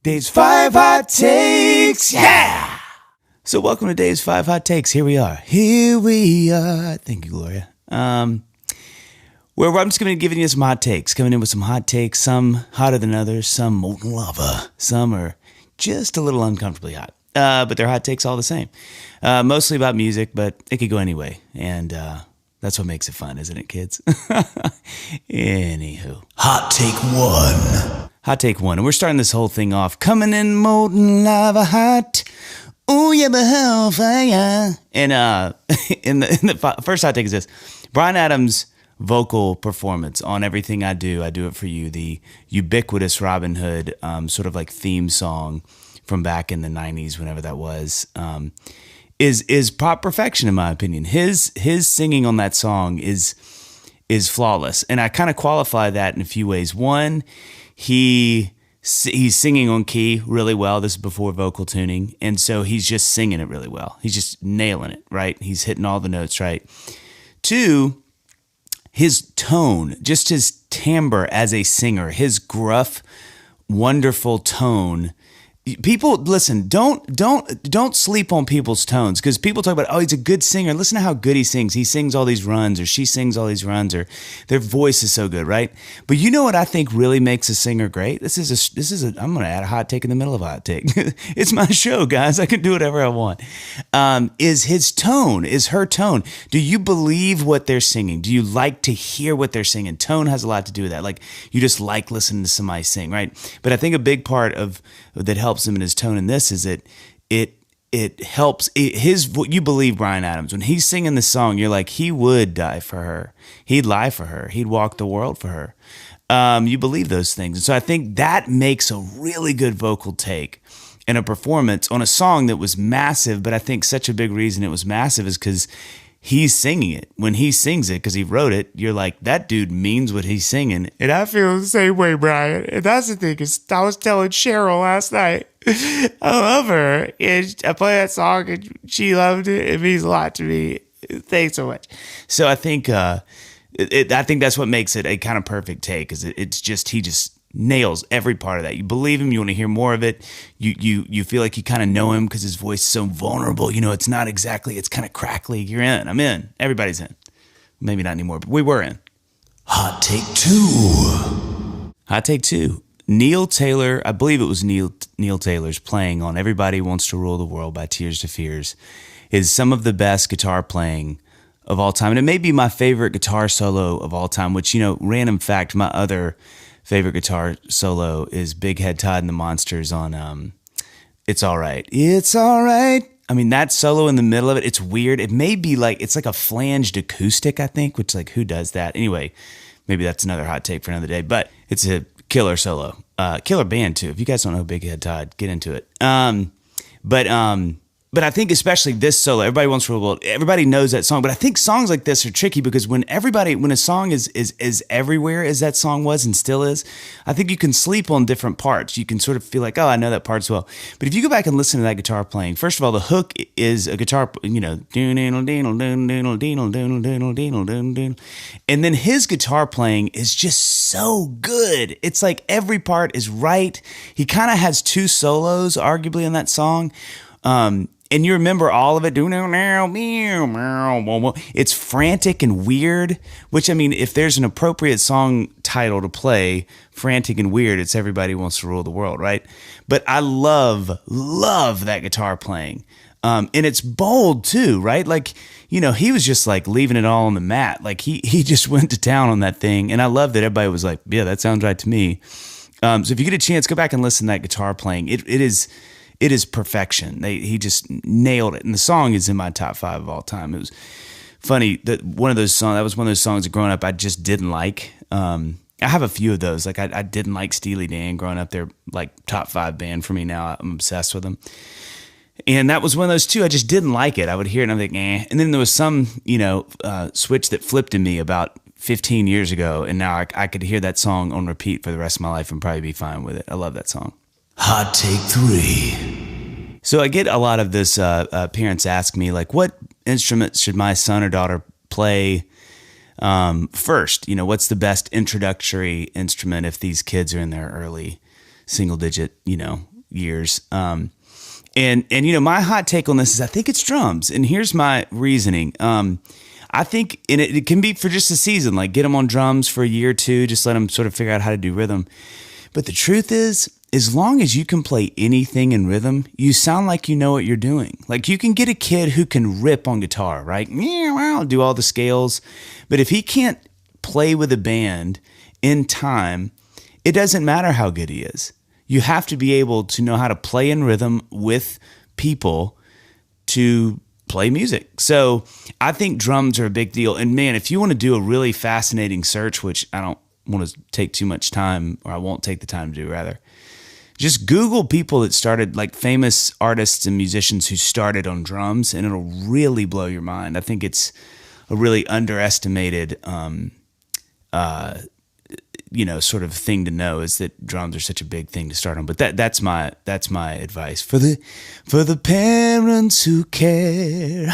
Dave's 5 Hot Takes, yeah! So welcome to Dave's 5 Hot Takes. Here we are. Thank you, Gloria. Where I'm just going to be giving you some hot takes. Coming in with some hot takes, some hotter than others, some molten lava. Some are just a little uncomfortably hot. But they're hot takes all the same. Mostly about music, but it could go anyway. And that's what makes it fun, isn't it, kids? Anywho. Hot take one. Hot take one. And we're starting this whole thing off. Coming in molten lava hot. Ooh, yeah, but hellfire. And in the first hot take is this. Bryan Adams' vocal performance on Everything I Do It For You, the ubiquitous Robin Hood sort of like theme song from back in the 90s, whenever that was, is pop perfection in my opinion. His singing on that song is flawless. And I kind of qualify that in a few ways. One, he's singing on key really well. This is before vocal tuning. And so he's just singing it really well. He's just nailing it, right? He's hitting all the notes right. Two, his tone, just his timbre as a singer, his gruff, wonderful tone. People, listen, don't sleep on people's tones, because people talk about, oh, he's a good singer. Listen to how good he sings. He sings all these runs, or she sings all these runs, or their voice is so good, right? But you know what I think really makes a singer great? I'm going to add a hot take in the middle of a hot take. It's my show, guys. I can do whatever I want. Is his tone, is her tone. Do you believe what they're singing? Do you like to hear what they're singing? Tone has a lot to do with that. Like, you just like listening to somebody sing, right? But I think a big part of that helps him in his tone in this is that it helps what you believe Bryan Adams when he's singing the song. You're like, he would die for her, he'd lie for her, he'd walk the world for her. You believe those things, and so I think that makes a really good vocal take and a performance on a song that was massive. But I think such a big reason it was massive is because he's singing it. When he sings it, because he wrote it, you're like, that dude means what he's singing. And I feel the same way, Brian. And that's the thing, is I was telling Cheryl last night, I love her. And I play that song and she loved it. It means a lot to me. Thanks so much. So I think I think that's what makes it a kind of perfect take, is it's just, he just nails every part of that. You believe him. You want to hear more of it. You feel like you kind of know him because his voice is so vulnerable. You know, it's not exactly, it's kind of crackly. You're in. I'm in. Everybody's in. Maybe not anymore, but we were in. Hot take two. Hot take two. Neil Taylor, I believe it was Neil Taylor's playing on Everybody Wants to Rule the World by Tears to Fears is some of the best guitar playing of all time. And it may be my favorite guitar solo of all time, which, you know, random fact, my other favorite guitar solo is Big Head Todd and the Monsters on It's All Right. It's All Right. I mean, that solo in the middle of it, it's weird. It may be like, it's like a flanged acoustic, I think, which, like, who does that? Anyway, maybe that's another hot take for another day, but it's a killer solo. Killer band, too. If you guys don't know Big Head Todd, get into it. But I think especially this solo, Everybody Wants to Rule the World, everybody knows that song. But I think songs like this are tricky because when a song is everywhere as that song was and still is, I think you can sleep on different parts. You can sort of feel like, oh, I know that part as well. But if you go back and listen to that guitar playing, first of all, the hook is a guitar, you know, and then his guitar playing is just so good. It's like every part is right. He kind of has two solos, arguably, in that song. And you remember all of it. It's frantic and weird, which, I mean, if there's an appropriate song title to play, frantic and weird, it's Everybody Wants to Rule the World, right? But I love that guitar playing. And it's bold too, right? Like, you know, he was just like leaving it all on the mat. Like he just went to town on that thing. And I love that everybody was like, yeah, that sounds right to me. So if you get a chance, go back and listen to that guitar playing. It is perfection. He just nailed it. And the song is in my top 5 of all time. It was funny that that was one of those songs that growing up I just didn't like. I have a few of those. Like I didn't like Steely Dan growing up. They're like top 5 band for me now. I'm obsessed with them. And that was one of those too. I just didn't like it. I would hear it and I'm like, eh. And then there was some, you know, switch that flipped in me about 15 years ago. And now I could hear that song on repeat for the rest of my life and probably be fine with it. I love that song. Hot take 3. So I get a lot of this, parents ask me, like, what instrument should my son or daughter play first? You know, what's the best introductory instrument if these kids are in their early single digit, you know, years. And my hot take on this is I think it's drums. And here's my reasoning. I think it can be for just a season, like get them on drums for a year or two, just let them sort of figure out how to do rhythm. But the truth is, as long as you can play anything in rhythm, you sound like you know what you're doing. Like you can get a kid who can rip on guitar, right? Do all the scales. But if he can't play with a band in time, it doesn't matter how good he is. You have to be able to know how to play in rhythm with people to play music. So I think drums are a big deal. And man, if you want to do a really fascinating search, which I don't want to take too much time, or I won't take the time to do rather, just Google people that started, like famous artists and musicians who started on drums, and it'll really blow your mind. I think it's a really underestimated, sort of thing to know, is that drums are such a big thing to start on. But that's my advice for the parents who care.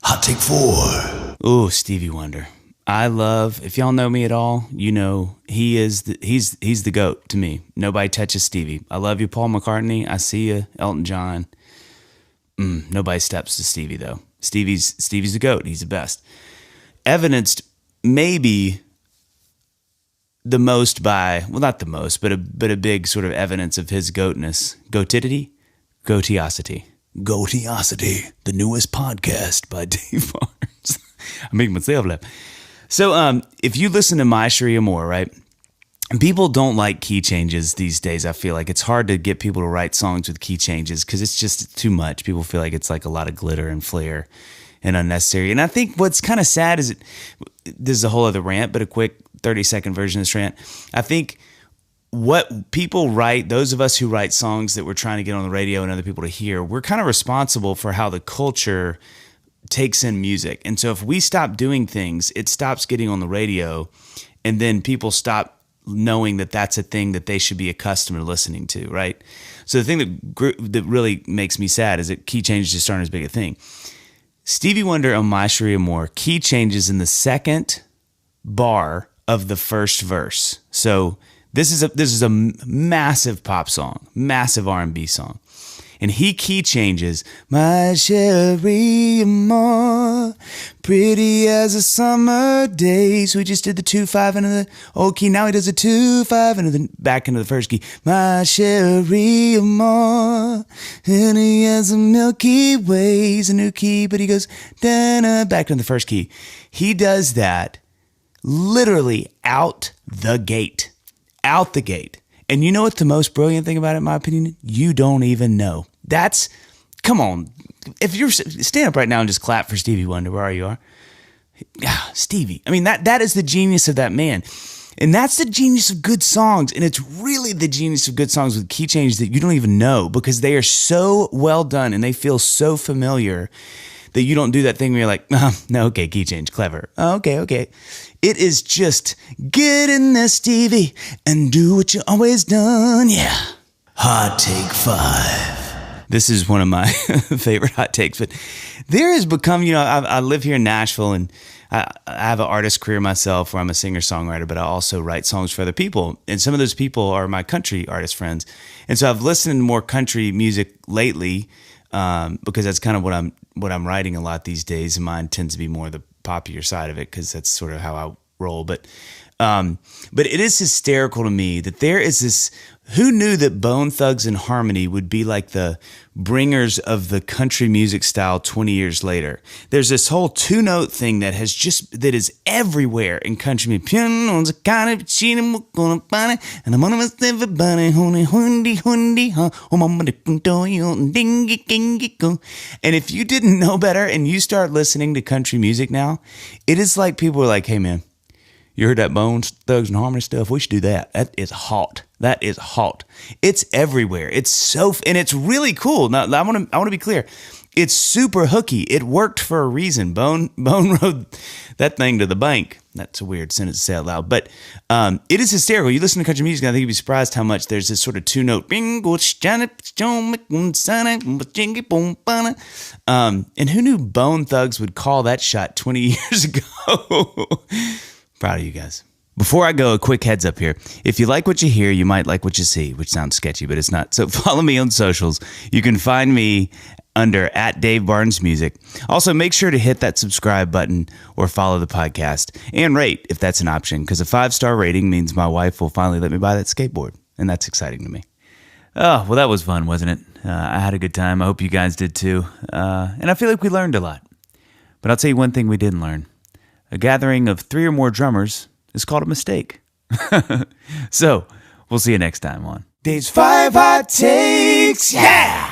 Hot take 4. Oh, Stevie Wonder. I love, if y'all know me at all, you know he's the GOAT to me. Nobody touches Stevie. I love you, Paul McCartney. I see you, Elton John. Nobody steps to Stevie though. Stevie's the GOAT. He's the best. Evidenced maybe the most by, well, not the most, but a big sort of evidence of his goatness. Goatidity? Goatiosity. Goatiosity, the newest podcast by Dave Barnes. I make myself laugh. So if you listen to My Sharia Moore, right, people don't like key changes these days. I feel like it's hard to get people to write songs with key changes because it's just too much. People feel like it's like a lot of glitter and flair and unnecessary. And I think what's kind of sad is, this is a whole other rant, but a quick 30-second version of this rant. I think what people write, those of us who write songs that we're trying to get on the radio and other people to hear, we're kind of responsible for how the culture takes in music. And so if we stop doing things, it stops getting on the radio, and then people stop knowing that that's a thing that they should be accustomed to listening to, right? So the thing that really makes me sad is that key changes just aren't as big a thing. Stevie Wonder on My Sharia Moore, key changes in the second bar of the first verse. So this is a massive pop song, massive R&B song. And he key changes, my Sharia Moore, pretty as a summer day. So he just did the 2-5 into the old key. Now he does a 2-5 back into the first key. My Sharia Moore, and he has a Milky Way's a new key, but he goes da-na, back into the first key. He does that literally out the gate. Out the gate. And you know what the most brilliant thing about it, in my opinion? You don't even know. Come on. If you're, stand up right now and just clap for Stevie Wonder, where you are. Stevie. I mean, that is the genius of that man. And that's the genius of good songs. And it's really the genius of good songs with key changes that you don't even know, because they are so well done and they feel so familiar that you don't do that thing where you're like, no, okay, key change, clever. Okay. It is just get in there, Stevie, and do what you always done. Yeah. Hot take 5. This is one of my favorite hot takes, but there has become, I live here in Nashville, and I have an artist career myself where I'm a singer-songwriter, but I also write songs for other people. And some of those people are my country artist friends. And so I've listened to more country music lately, because that's kind of what I'm writing a lot these days. And mine tends to be more the poppier side of it, because that's sort of how I roll. But it is hysterical to me that there is this. Who knew that Bone Thugs and Harmony would be like the bringers of the country music style 20 years later? There's this whole 2-note thing that is everywhere in country music. Piano's a kind of cheating, we're gonna find it, and I'm gonna everybody, and if you didn't know better and you start listening to country music now, it is like people are like, hey man, you heard that Bone Thugs and Harmony stuff? We should do that. That is hot. It's everywhere. It's so, and it's really cool. Now, I want to be clear. It's super hooky. It worked for a reason. Bone rode that thing to the bank. That's a weird sentence to say out loud, but it is hysterical. You listen to country music, and I think you'd be surprised how much there's this sort of 2-note. And who knew Bone Thugs would call that shot 20 years ago? Proud of you guys. Before I go, a quick heads up here. If you like what you hear, you might like what you see, which sounds sketchy, but it's not. So follow me on socials. You can find me under @DaveBarnesMusic. Also, make sure to hit that subscribe button or follow the podcast and rate if that's an option, because a 5-star rating means my wife will finally let me buy that skateboard, and that's exciting to me. Oh, well, that was fun, wasn't it? I had a good time. I hope you guys did too. And I feel like we learned a lot. But I'll tell you one thing we didn't learn. A gathering of 3 or more drummers is called a mistake. So, we'll see you next time on Dave's 5 Hot Takes. Yeah!